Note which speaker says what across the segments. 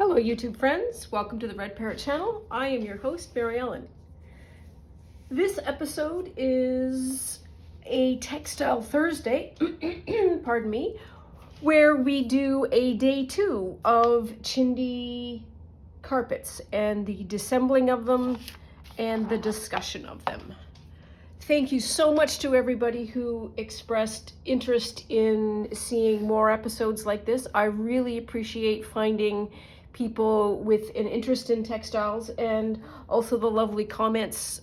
Speaker 1: Hello YouTube friends, welcome to the Red Parrot channel. I am your host, Mary Ellen. This episode is a Textile Thursday, pardon me, where we do a day 2 of chindi carpets and the disassembling of them and the discussion of them. Thank you so much to everybody who expressed interest in seeing more episodes like this. I really appreciate finding people with an interest in textiles and also the lovely comments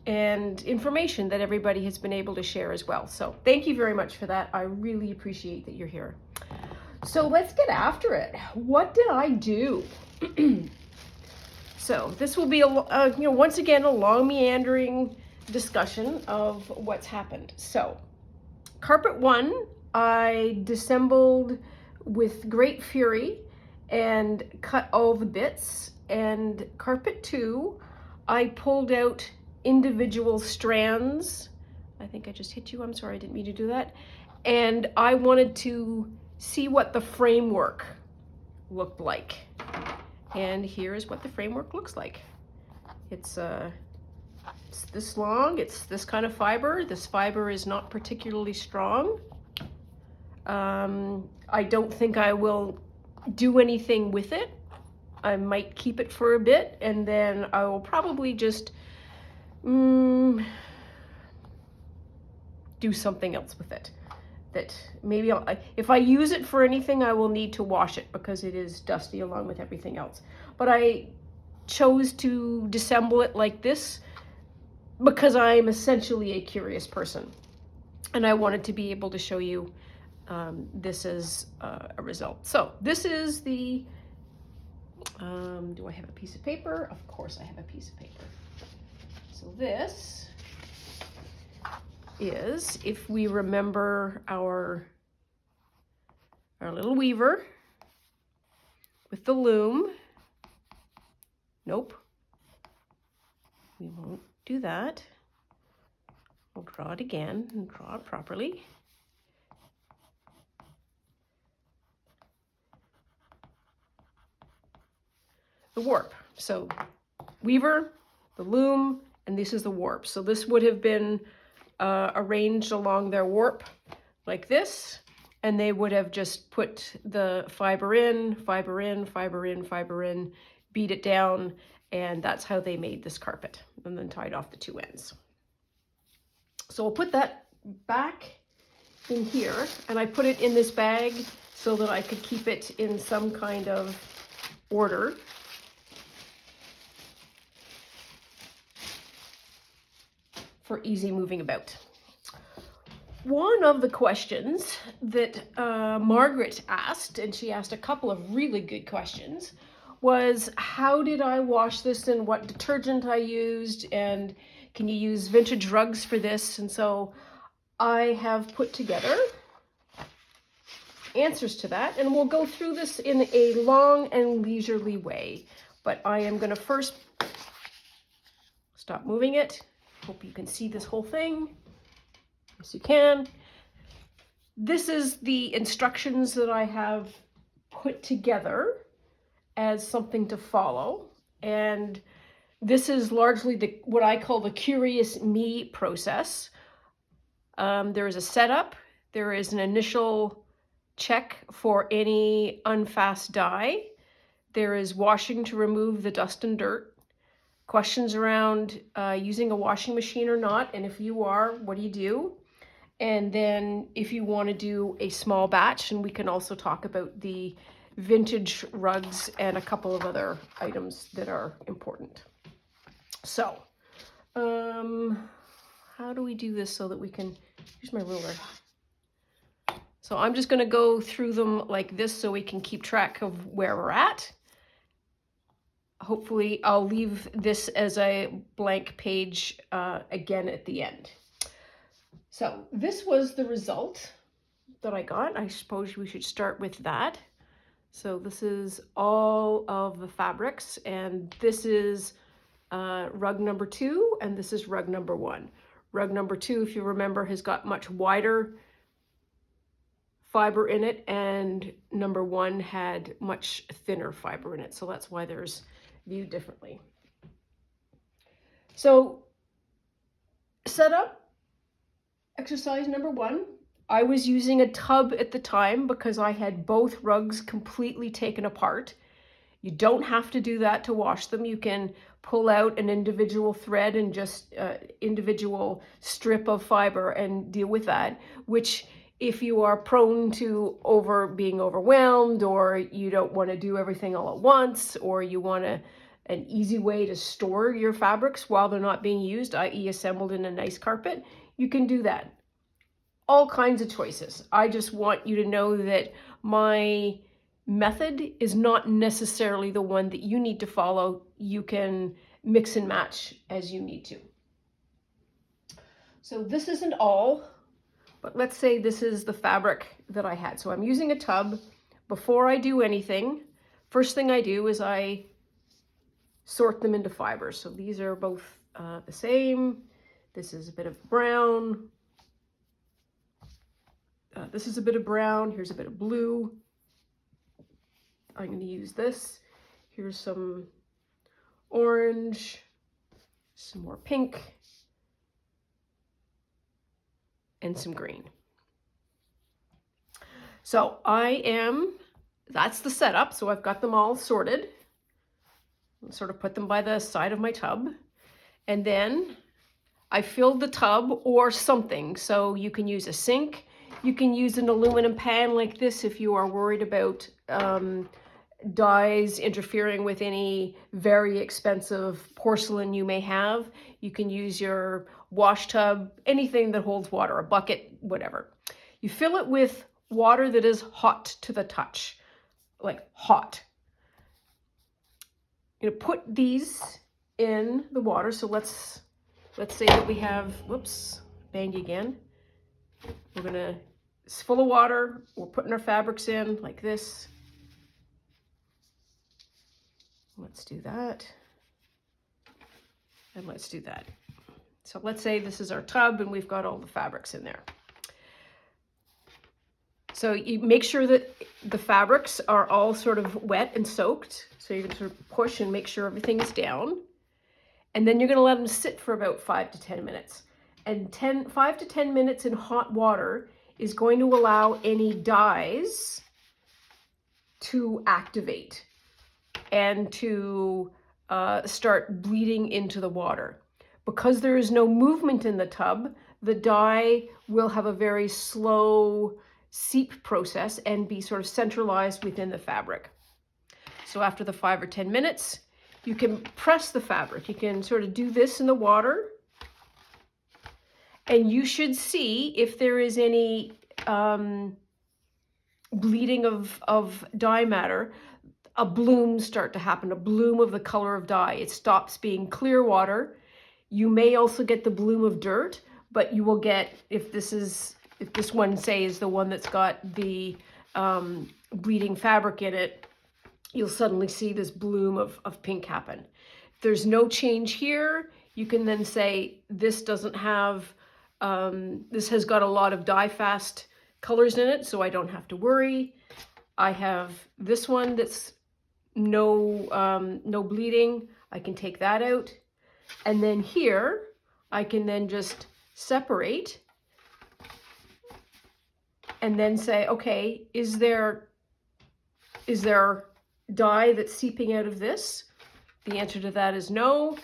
Speaker 1: and information that everybody has been able to share as well. So thank you very much for that. I really appreciate that you're here. So let's get after it. What did I do? So this will be once again a long meandering discussion of what's happened. So carpet 1 I disassembled with great fury and cut all the bits, and carpet 2 I pulled out individual strands. I think I just hit you, I'm sorry, I didn't mean to do that. And I wanted to see what the framework looked like, and here's what the framework looks like. It's this long, it's this kind of fiber. This fiber is not particularly strong. I don't think I will do anything with it. I might keep it for a bit and then I will probably just do something else with it. That maybe if I use it for anything, I will need to wash it because it is dusty along with everything else. But I chose to disassemble it like this because I am essentially a curious person, and I wanted to be able to show you this as a result. So this is the, do I have a piece of paper? Of course I have a piece of paper. So this is, if we remember our little weaver with the loom. Nope, we won't do that. We'll draw it again and draw it properly. The warp. So weaver, the loom, and this is the warp. So this would have been arranged along their warp like this, and they would have just put the fiber in, fiber in, fiber in, fiber in, beat it down, and that's how they made this carpet, and then tied off the two ends. So I'll put that back in here, and I put it in this bag so that I could keep it in some kind of order. For easy moving about. One of the questions that Margaret asked, and she asked a couple of really good questions, was how did I wash this and what detergent I used, and can you use vintage rugs for this? And so I have put together answers to that, and we'll go through this in a long and leisurely way. But I am going to first stop moving it. Hope you can see this whole thing. Yes, you can. This is the instructions that I have put together as something to follow. And this is largely what I call the curious me process. There is a setup. There is an initial check for any unfast dye. There is washing to remove the dust and dirt. Questions around using a washing machine or not, and if you are, what do you do? And then if you want to do a small batch, and we can also talk about the vintage rugs and a couple of other items that are important. So, how do we do this so that we can, here's my ruler. So I'm just going to go through them like this so we can keep track of where we're at. Hopefully I'll leave this as a blank page again at the end. So this was the result that I got. I suppose we should start with that. So this is all of the fabrics, and this is rug number 2, and this is rug number 1. Rug number 2, if you remember, has got much wider fiber in it, and number 1 had much thinner fiber in it. So that's why there's viewed differently. So setup, exercise number 1. I was using a tub at the time because I had both rugs completely taken apart. You don't have to do that to wash them. You can pull out an individual thread and just individual strip of fiber and deal with that, which if you are prone to being overwhelmed, or you don't want to do everything all at once, or you want an easy way to store your fabrics while they're not being used, i.e. assembled in a nice carpet, you can do that. All kinds of choices. I just want you to know that my method is not necessarily the one that you need to follow. You can mix and match as you need to. So this isn't all, but let's say this is the fabric that I had. So I'm using a tub. Before I do anything, first thing I do is I sort them into fibers. So these are both the same. This is a bit of brown. This is a bit of brown. Here's a bit of blue. I'm going to use this. Here's some orange, some more pink, and some green. So that's the setup. So I've got them all sorted. I'll sort of put them by the side of my tub. And then I filled the tub or something. So you can use a sink. You can use an aluminum pan like this if you are worried about dyes interfering with any very expensive porcelain you may have. You can use your wash tub, anything that holds water, a bucket, whatever. You fill it with water that is hot to the touch, like hot. You're gonna put these in the water. So let's say that we have, whoops, banged again. It's full of water. We're putting our fabrics in like this. Let's do that. And let's do that. So let's say this is our tub and we've got all the fabrics in there. So you make sure that the fabrics are all sort of wet and soaked. So you can sort of push and make sure everything is down. And then you're going to let them sit for about 5 to 10 minutes. And 5 to 10 minutes in hot water is going to allow any dyes to activate and to start bleeding into the water. Because there is no movement in the tub, the dye will have a very slow seep process and be sort of centralized within the fabric. So after the 5 or 10 minutes, you can press the fabric. You can sort of do this in the water, and you should see if there is any bleeding of dye matter. A bloom start to happen, a bloom of the color of dye. It stops being clear water. You may also get the bloom of dirt, but you will get, if this one, say, is the one that's got the bleeding fabric in it, you'll suddenly see this bloom of pink happen. If there's no change here, you can then say, this doesn't have, this has got a lot of dye-fast colors in it, so I don't have to worry. I have this one that's no bleeding. I can take that out. And then here, I can then just separate and then say, okay, is there dye that's seeping out of this? The answer to that is no.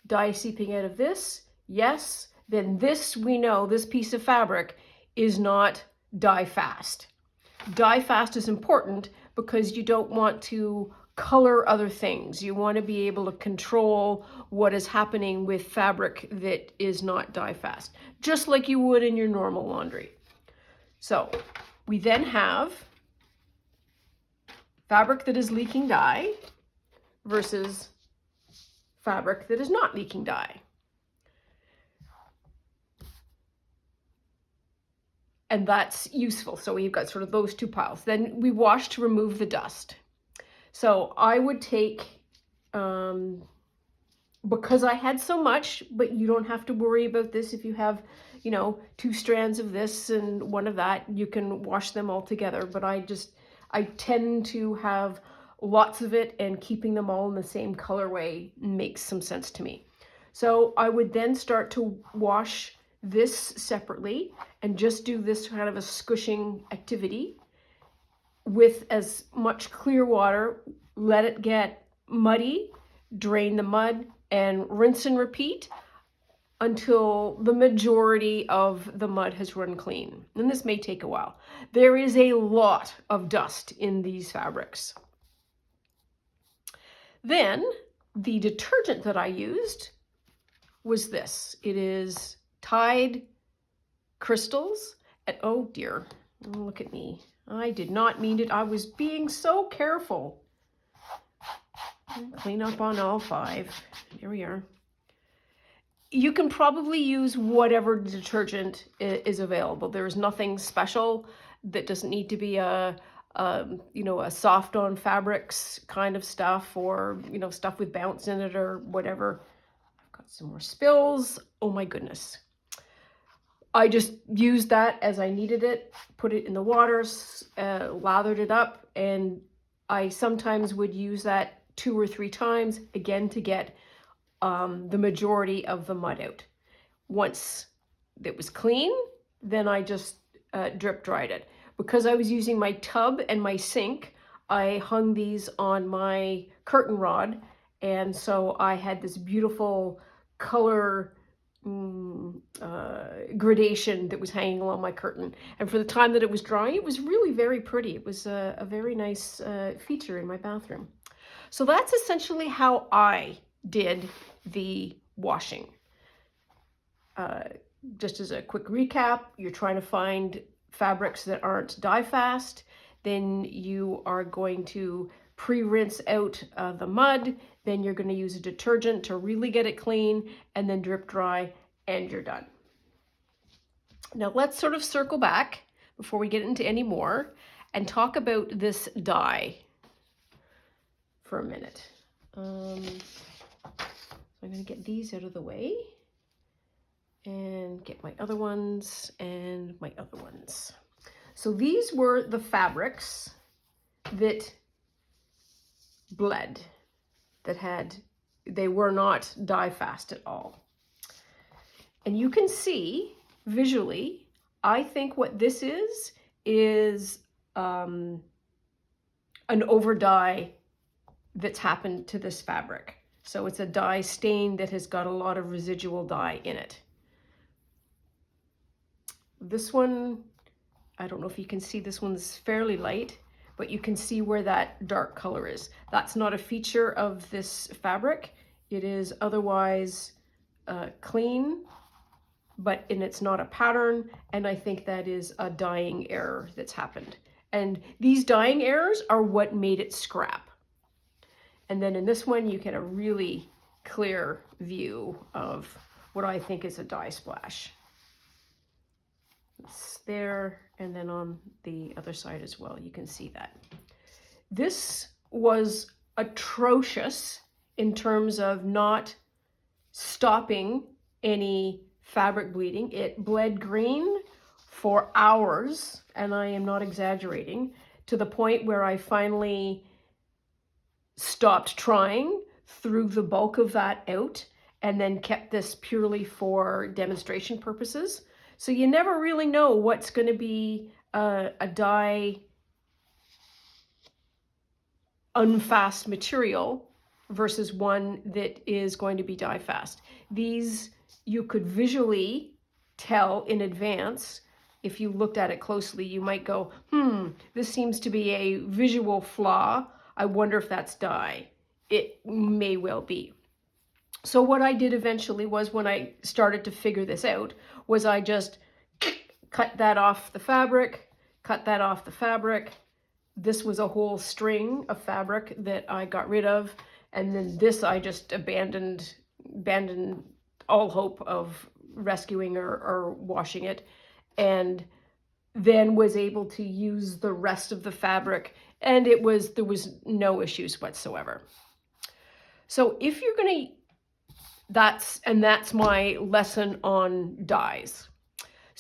Speaker 1: Dye seeping out of this? Yes. Then this, we know, this piece of fabric is not dye fast. Dye fast is important because you don't want to color other things. You want to be able to control what is happening with fabric that is not dye fast, just like you would in your normal laundry. So we then have fabric that is leaking dye versus fabric that is not leaking dye. And that's useful. So we've got sort of those two piles. Then we wash to remove the dust. So I would take, because I had so much, but you don't have to worry about this if you have, you know, 2 strands of this and 1 of that. You can wash them all together, but I tend to have lots of it, and keeping them all in the same colorway makes some sense to me. So I would then start to wash this separately and just do this kind of a squishing activity with as much clear water. Let it get muddy, drain the mud, and rinse and repeat until the majority of the mud has run clean. And this may take a while. There is a lot of dust in these fabrics. Then the detergent that I used was this. It is Tide Crystals. And oh dear, look at me. I did not mean it. I was being so careful. Clean up on all 5. Here we are. You can probably use whatever detergent is available. There is nothing special. That doesn't need to be a soft on fabrics kind of stuff, or, you know, stuff with bounce in it or whatever. I've got some more spills. Oh my goodness. I just used that as I needed it, put it in the water, lathered it up, and I sometimes would use that 2 or 3 times, again, to get the majority of the mud out. Once it was clean, then I just drip dried it. Because I was using my tub and my sink, I hung these on my curtain rod, and so I had this beautiful color gradation that was hanging along my curtain. And for the time that it was drying, it was really very pretty. It was a very nice feature in my bathroom. So that's essentially how I did the washing. Just as a quick recap, you're trying to find fabrics that aren't dye fast. Then you are going to pre-rinse out the mud. Then you're going to use a detergent to really get it clean, and then drip dry, and you're done. Now let's sort of circle back before we get into any more and talk about this dye for a minute. So I'm going to get these out of the way and get my other ones and my other ones. So these were the fabrics that bled, they were not dye fast at all. And you can see visually, I think what this is an over dye that's happened to this fabric. So it's a dye stain that has got a lot of residual dye in it. This one, I don't know if you can see, this one's fairly light, but you can see where that dark color is. That's not a feature of this fabric. It is otherwise clean, but it's not a pattern, and I think that is a dyeing error that's happened. And these dyeing errors are what made it scrap. And then in this one, you get a really clear view of what I think is a dye splash. It's there, and then on the other side as well, you can see that. This was atrocious in terms of not stopping any fabric bleeding. It bled green for hours, and I am not exaggerating, to the point where I finally stopped trying, threw the bulk of that out, and then kept this purely for demonstration purposes. So you never really know what's going to be a dye unfast material versus one that is going to be dye fast. These you could visually tell in advance. If you looked at it closely, you might go, this seems to be a visual flaw. I wonder if that's dye. It may well be. So what I did eventually was, when I started to figure this out, was I just cut that off the fabric, cut that off the fabric. This was a whole string of fabric that I got rid of. And then this I just abandoned all hope of rescuing or washing it. And then was able to use the rest of the fabric, and there was no issues whatsoever. So if you're going to, that's my lesson on dyes.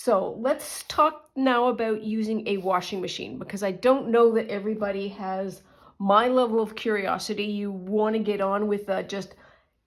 Speaker 1: So let's talk now about using a washing machine, because I don't know that everybody has my level of curiosity. You want to get on with just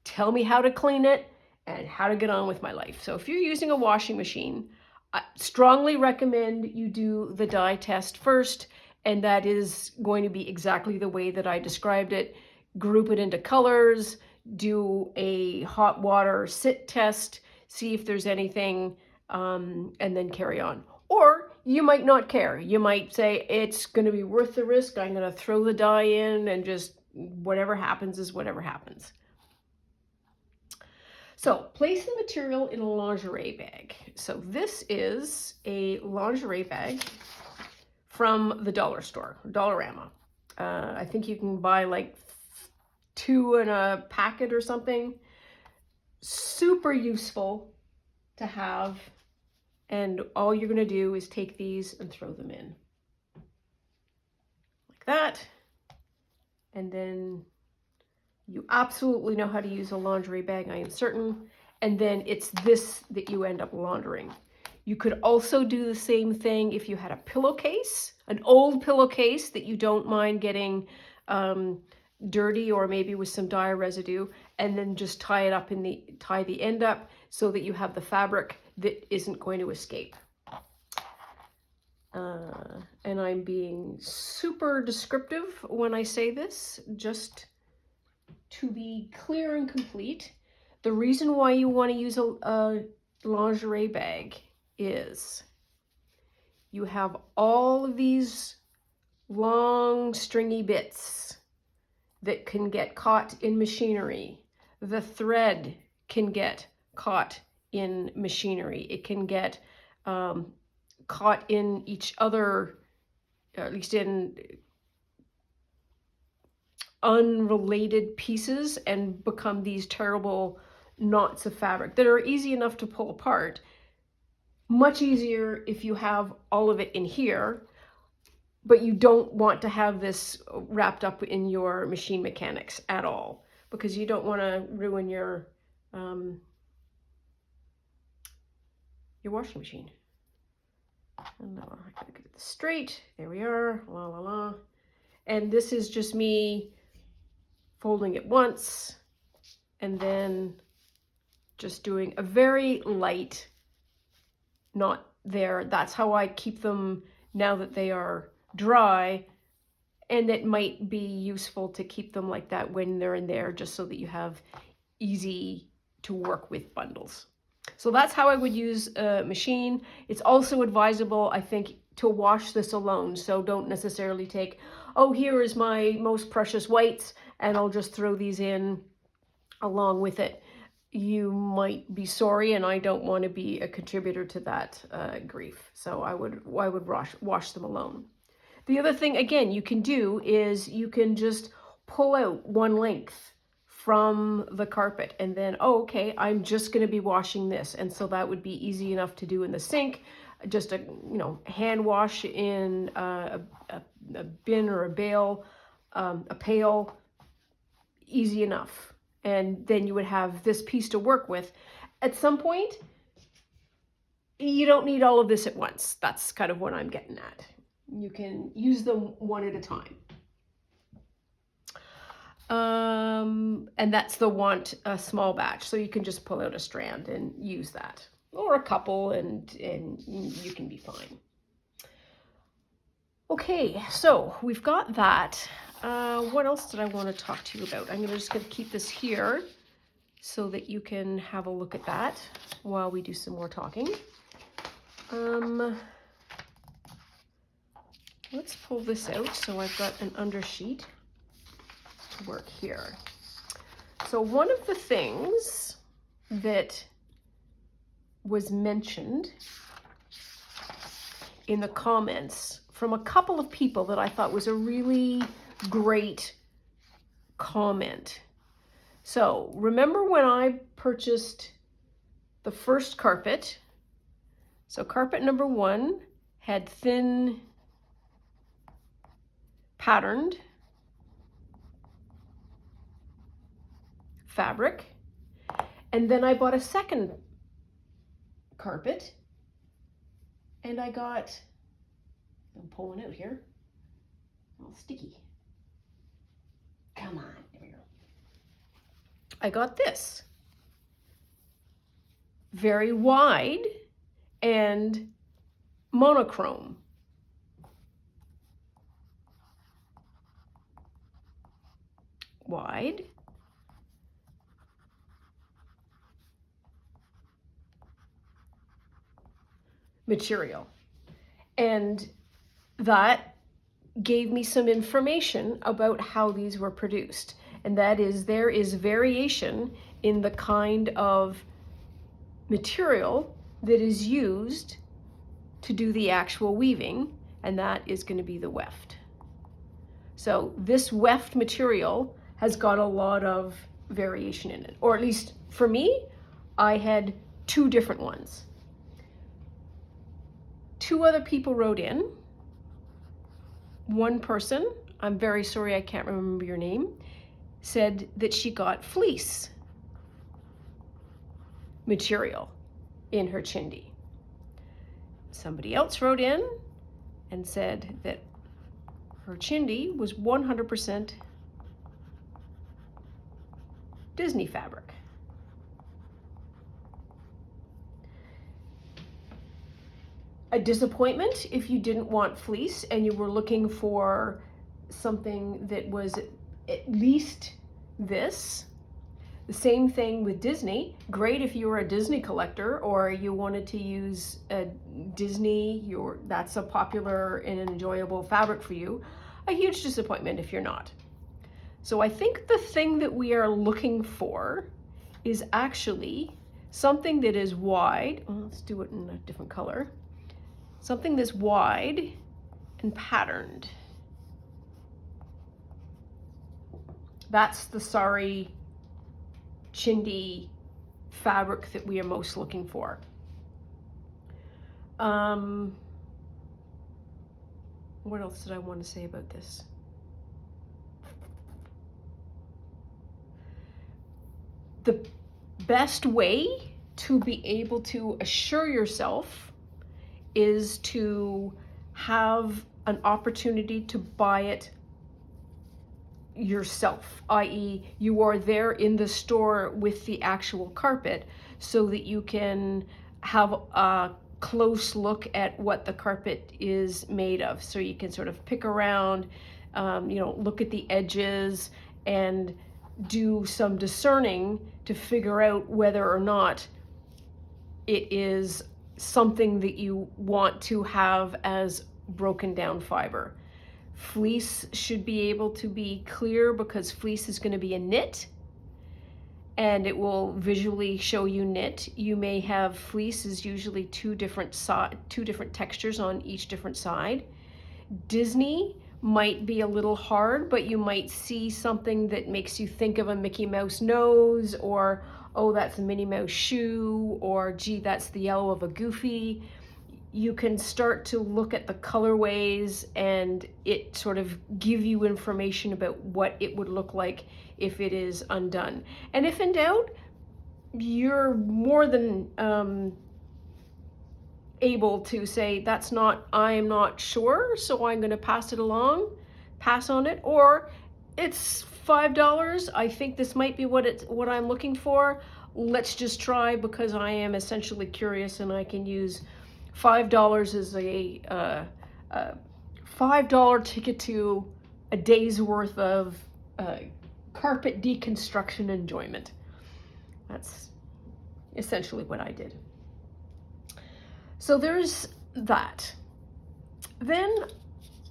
Speaker 1: tell me how to clean it and how to get on with my life. So if you're using a washing machine, I strongly recommend you do the dye test first, and that is going to be exactly the way that I described it. Group it into colors, do a hot water sit test, see if there's anything, and then carry on. Or you might not care. You might say, it's going to be worth the risk. I'm going to throw the dye in and just whatever happens is whatever happens. So place the material in a lingerie bag. So this is a lingerie bag from the dollar store, Dollarama. I think you can buy like 2 in a packet or something. Super useful to have. And all you're going to do is take these and throw them in. Like that. And then you absolutely know how to use a lingerie bag, I am certain. And then it's this that you end up laundering. You could also do the same thing if you had a pillowcase, an old pillowcase that you don't mind getting dirty or maybe with some dye residue, and then just tie the end up so that you have the fabric that isn't going to escape. And I'm being super descriptive when I say this, just to be clear and complete. The reason why you want to use a lingerie bag is you have all of these long stringy bits that can get caught in machinery. The thread can get caught in machinery. It can get caught in each other, at least in unrelated pieces, and become these terrible knots of fabric that are easy enough to pull apart. Much easier if you have all of it in here, but you don't want to have this wrapped up in your machine mechanics at all, because you don't want to ruin your washing machine. And now I gotta get this straight. There we are. La la la. And this is just me folding it once and then just doing a very light knot there. That's how I keep them now that they are dry, and it might be useful to keep them like that when they're in there, just so that you have easy to work with bundles. So that's how I would use a machine. It's also advisable, I think, to wash this alone. So don't necessarily take, oh, here is my most precious whites, and I'll just throw these in along with it. You might be sorry, and I don't want to be a contributor to that grief. So I would wash them alone. The other thing, again, you can do is you can just pull out one length from the carpet, and then, oh, okay, I'm just going to be washing this. And so that would be easy enough to do in the sink. Just a hand wash in a bin or a bale, a pail, easy enough. And then you would have this piece to work with. At some point, you don't need all of this at once. That's kind of what I'm getting at. You can use them one at a time. And that's the want a small batch. So you can just pull out a strand and use that, or a couple, and you can be fine. Okay, so we've got that. What else did I want to talk to you about? I'm just going to keep this here so that you can have a look at that while we do some more talking. Let's pull this out. So I've got an undersheet to work here. So one of the things that was mentioned in the comments from a couple of people that I thought was a really great comment. So remember when I purchased the first carpet? So carpet number 1 had thin patterned fabric, and then I bought a second carpet And I got, I'm pulling out here, all sticky. Come on, there we go. I got this. Very wide and monochrome. Wide. Material. And that gave me some information about how these were produced. And that is, there is variation in the kind of material that is used to do the actual weaving, and that is going to be the weft. So this weft material has got a lot of variation in it, or at least for me, I had 2 different ones. 2 other people wrote in. One person, I'm very sorry I can't remember your name, said that she got fleece material in her chindi. Somebody else wrote in and said that her chindi was 100% Disney fabric. A disappointment if you didn't want fleece and you were looking for something that was at least this. The same thing with Disney. Great if you were a Disney collector or you wanted to use a Disney, that's a popular and enjoyable fabric for you. A huge disappointment if you're not. So I think the thing that we are looking for is actually something that is wide. Well, let's do it in a different color. Something that's wide and patterned. That's the sari chindi fabric that we are most looking for. What else did I want to say about this? The best way to be able to assure yourself is to have an opportunity to buy it yourself, i.e. you are there in the store with the actual carpet so that you can have a close look at what the carpet is made of. So you can sort of pick around, look at the edges and do some discerning to figure out whether or not it is something that you want to have as broken down fiber. Fleece should be able to be clear because fleece is going to be a knit and it will visually show you knit. You may have fleece is usually two different textures on each different side. Disney might be a little hard, but you might see something that makes you think of a Mickey Mouse nose, or oh, that's a Minnie Mouse shoe, or gee, that's the yellow of a Goofy. You can start to look at the colorways and it sort of give you information about what it would look like if it is undone. And if in doubt, you're more than able to say, I'm not sure, so I'm going to pass on it, or it's $5. I think this might be what I'm looking for. Let's just try because I am essentially curious and I can use $5 as a $5 ticket to a day's worth of carpet deconstruction enjoyment. That's essentially what I did. So there's that. Then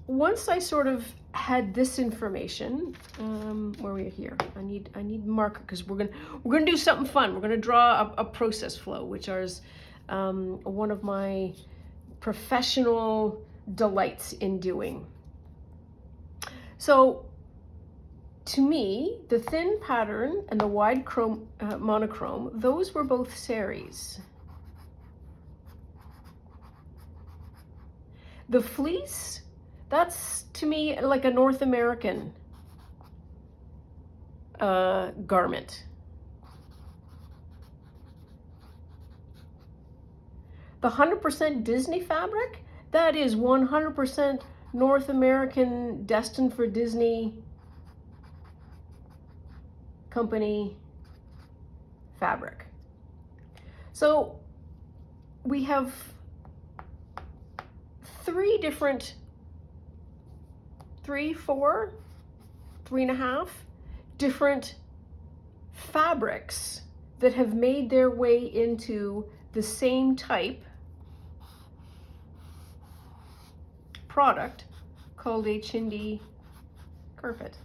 Speaker 1: once I sort of had this information, where are we here? I need marker because we're gonna do something fun. We're gonna draw a process flow, which is one of my professional delights in doing. So to me, the thin pattern and the wide monochrome, those were both saris. The fleece, that's to me like a North American garment. The 100% Disney fabric, that is 100% North American, destined for Disney company fabric. So we have 3.5 different fabrics that have made their way into the same type product called a chindi carpet.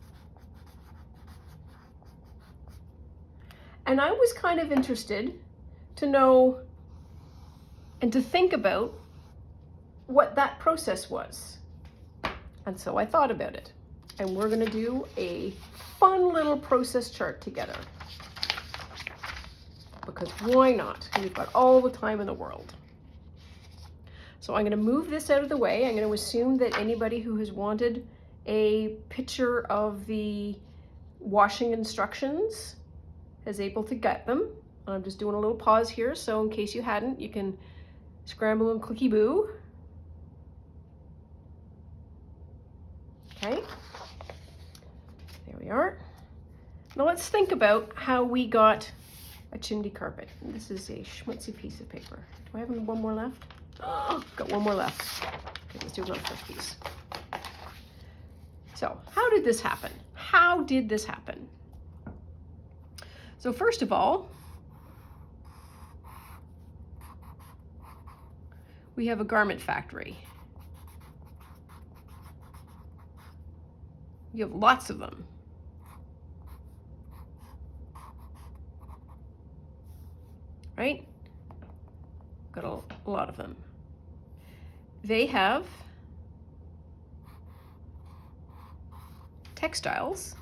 Speaker 1: And I was kind of interested to know and to think about what that process was. And so I thought about it. And we're going to do a fun little process chart together. Because why not? We've got all the time in the world. So I'm going to move this out of the way. I'm going to assume that anybody who has wanted a picture of the washing instructions is able to get them. I'm just doing a little pause here, so in case you hadn't, you can scramble and clicky boo. Okay, there we are. Now let's think about how we got a chindi carpet. And this is a schmutzy piece of paper. Do I have one more left? Oh, got one more left. Okay, let's do another first piece. So how did this happen? How did this happen? So first of all, we have a garment factory. You have lots of them. Right? Got a lot of them. They have textiles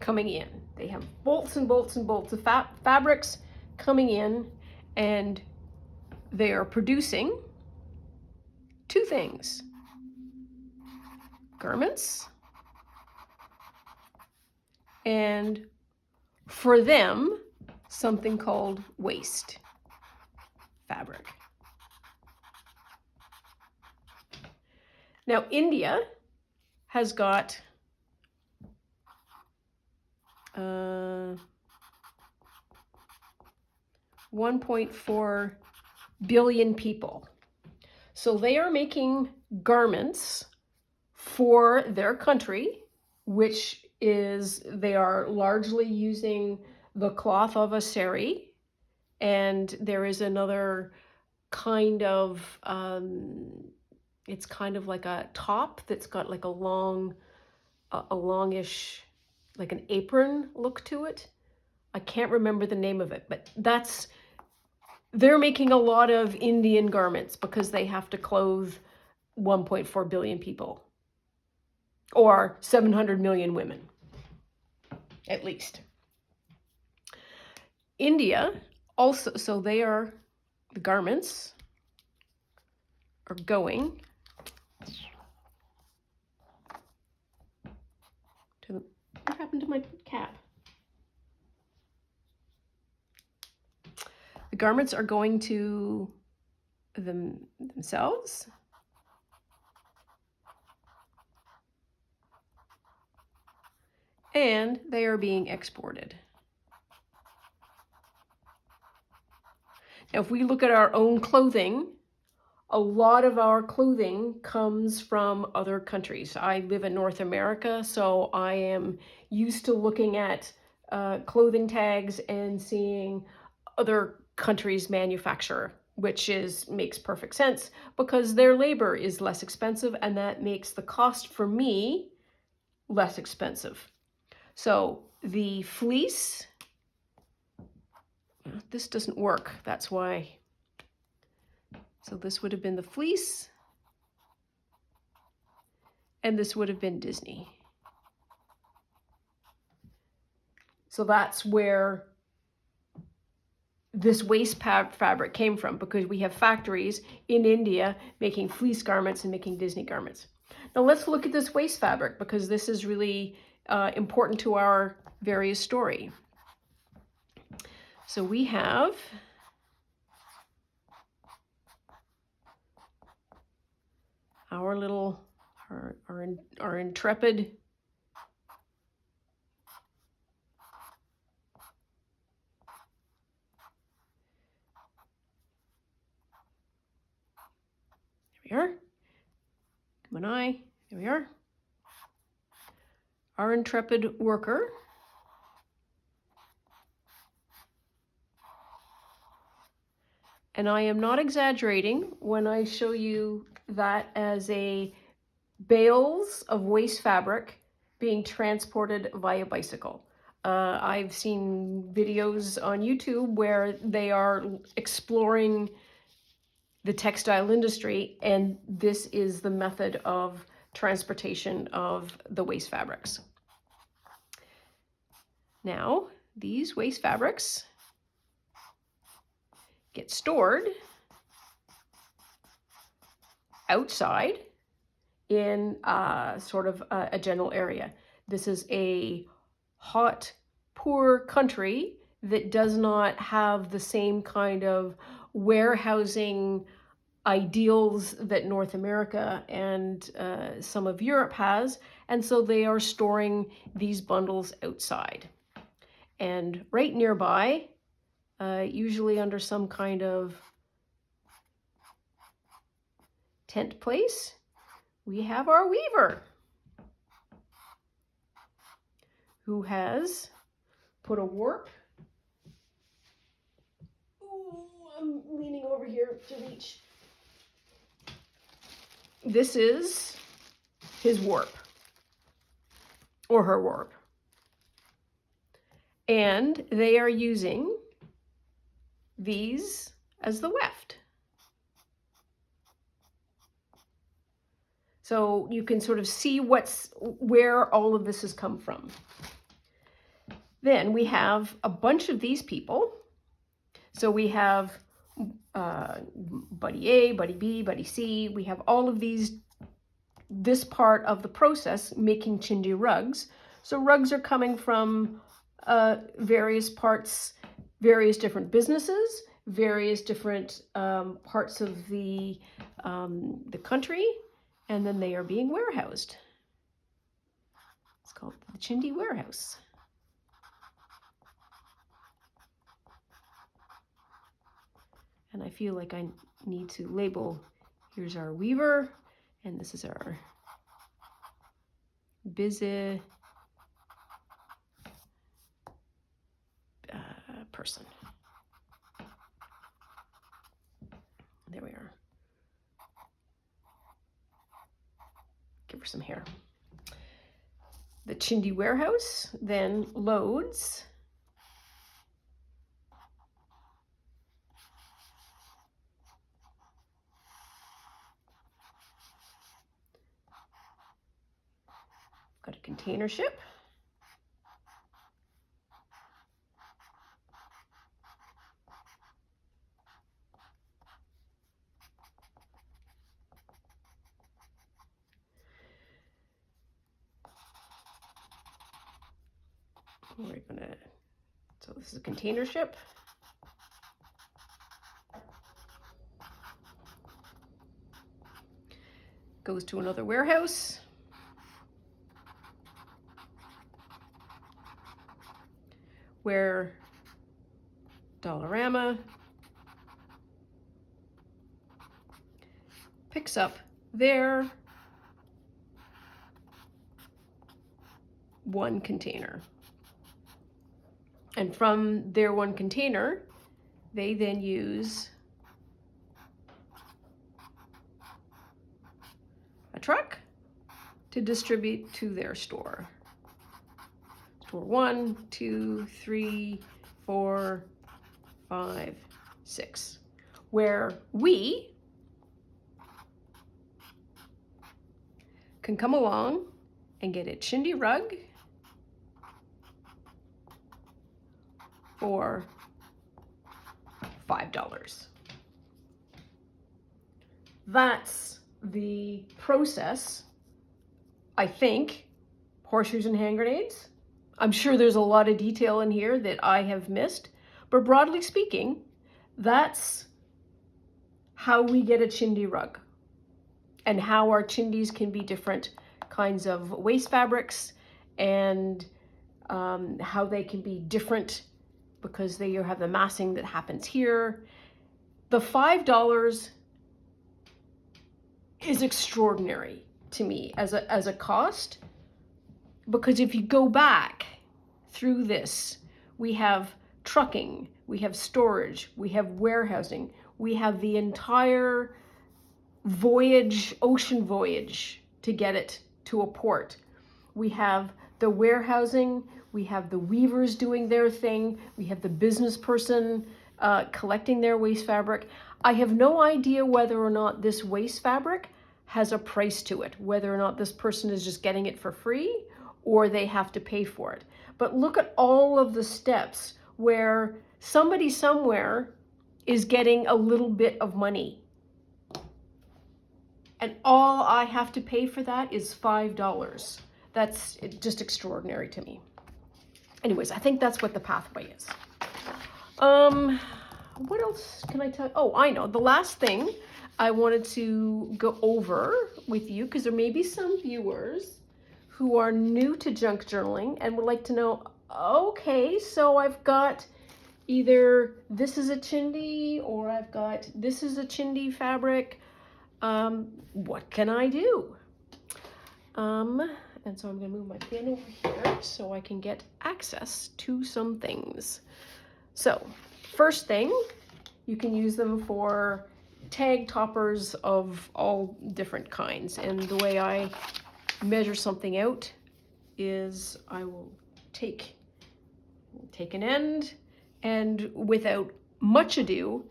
Speaker 1: coming in. They have bolts and bolts and bolts of fabrics coming in, and they are producing two things: garments, and for them, something called waste fabric. Now, India has got 1.4 billion people. So they are making garments for their country, which is, they are largely using the cloth of a sari, and there is another kind of, it's kind of like a top that's got like a longish, like an apron look to it. I can't remember the name of it, but they're making a lot of Indian garments because they have to clothe 1.4 billion people, or 700 million women, at least. India also, so the garments are going to what happened to my cap? The garments are going to themselves. And they are being exported. Now, if we look at our own clothing, a lot of our clothing comes from other countries. I live in North America, so I am used to looking at clothing tags and seeing other countries manufacture, which makes perfect sense because their labor is less expensive, and that makes the cost for me less expensive. So the fleece, this doesn't work, that's why. So this would have been the fleece, and this would have been Disney. So that's where this waste fabric came from, because we have factories in India making fleece garments and making Disney garments. Now let's look at this waste fabric, because this is really important to our various story. So we have our little, our intrepid there we are. Come on, eye. There we are. Our intrepid worker and I am not exaggerating when I show you that as a bales of waste fabric being transported via bicycle. I've seen videos on YouTube where they are exploring the textile industry, and this is the method of transportation of the waste fabrics. Now, these waste fabrics get stored outside in sort of a general area. This is a hot, poor country that does not have the same kind of warehousing ideals that North America and some of Europe has, and so they are storing these bundles outside. And right nearby, usually under some kind of tent place, we have our weaver, who has put a warp. Ooh, I'm leaning over here to reach. This is his warp, or her warp. And they are using these as the weft. So you can sort of see where all of this has come from. Then we have a bunch of these people. So we have buddy A, buddy B, buddy C. We have all of this part of the process making chindi rugs. So rugs are coming from various parts, various different businesses, various different parts of the country, and then they are being warehoused. It's called the chindi warehouse. And I feel like I need to label, here's our weaver, and this is our busy person. There we are. Give her some hair. The chindi warehouse then loads got a container ship. We're gonna, so this is a container ship. Goes to another warehouse. Where Dollarama picks up their one container. And from their one container, they then use a truck to distribute to their store. Store 1, 2, 3, 4, 5, 6. Where we can come along and get a chindi rug for $5. That's the process, I think. Horseshoes and hand grenades. I'm sure there's a lot of detail in here that I have missed, but broadly speaking, that's how we get a chindi rug. and how our chindis can be different kinds of waste fabrics, and how they can be different because they have the massing that happens here. The $5 is extraordinary to me as a cost, because if you go back through this, we have trucking, we have storage, we have warehousing, we have the entire voyage, ocean voyage to get it to a port. We have the warehousing, we have the weavers doing their thing, we have the business person collecting their waste fabric. I have no idea whether or not this waste fabric has a price to it, whether or not this person is just getting it for free or they have to pay for it. But look at all of the steps where somebody somewhere is getting a little bit of money. And all I have to pay for that is $5. That's just extraordinary to me. Anyways, I think that's what the pathway is. What else can I tell you? Oh, I know. The last thing I wanted to go over with you, because there may be some viewers who are new to junk journaling and would like to know, okay, so I've got either this is a chindi or I've got this is a chindi fabric. What can I do? And so I'm going to move my pen over here so I can get access to some things. So first thing, you can use them for tag toppers of all different kinds. And the way I measure something out is I will take an end and without much ado,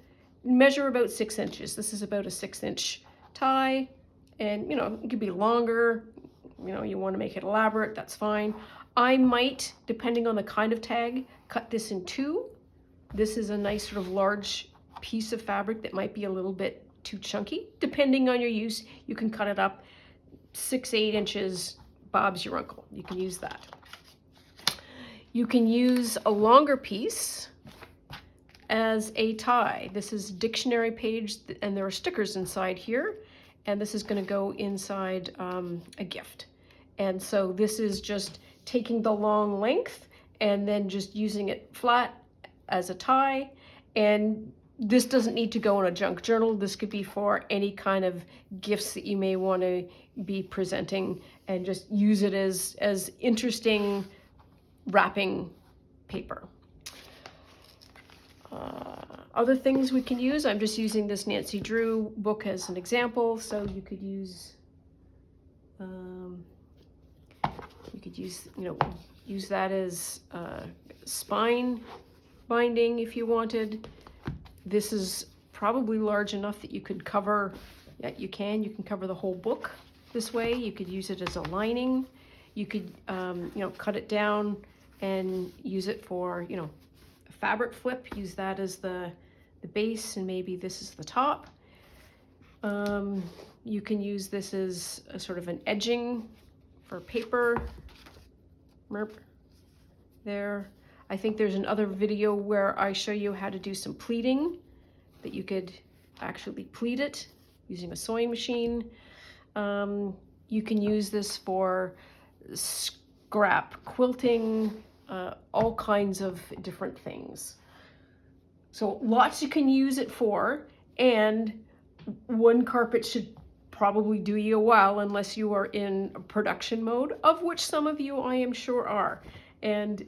Speaker 1: measure about 6 inches. This is about a 6-inch tie, and you know, it could be longer. You know, you want to make it elaborate, that's fine. I might, depending on the kind of tag, cut this in 2. This is a nice sort of large piece of fabric that might be a little bit too chunky. Depending on your use, you can cut it up 6-8 inches. Bob's your uncle. You can use that. You can use a longer piece as a tie. This is dictionary page, and there are stickers inside here, and this is going to go inside a gift. And so this is just taking the long length and then just using it flat as a tie. And this doesn't need to go in a junk journal. This could be for any kind of gifts that you may want to be presenting, and just use it as interesting wrapping paper. Other things we can use, I'm just using this Nancy Drew book as an example. So you could use, use that as spine binding if you wanted. This is probably large enough that you could cover, you can cover the whole book this way. You could use it as a lining. You could, cut it down and use it for, a fabric flip. Use that as the base, and maybe this is the top. You can use this as a sort of an edging for paper. There. I think there's another video where I show you how to do some pleating, that you could actually pleat it using a sewing machine. You can use this for scrap quilting, all kinds of different things. So lots you can use it for, and one carpet should probably do you a while unless you are in production mode, of which some of you I am sure are. And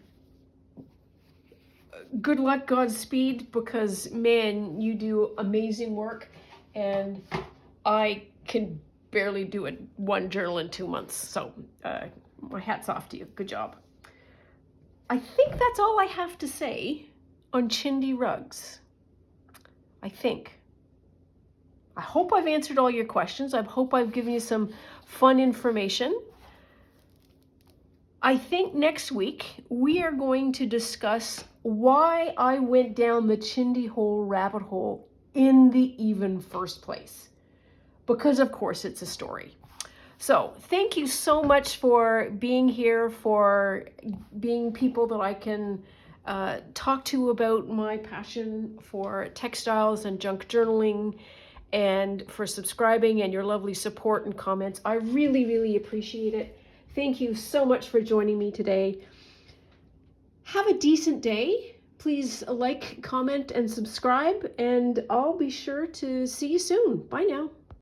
Speaker 1: good luck, Godspeed, because man, you do amazing work, and I can barely do one journal in 2 months. So my hat's off to you. Good job. I think that's all I have to say on chindi rugs. I hope I've answered all your questions. I hope I've given you some fun information. I think next week we are going to discuss why I went down the chindi hole rabbit hole in the even first place. Because of course it's a story. So thank you so much for being here, for being people that I can talk to about my passion for textiles and junk journaling. and for subscribing and your lovely support and comments. I really, really appreciate it. Thank you so much for joining me today. Have a decent day. Please like, comment, and subscribe, and I'll be sure to see you soon. Bye now.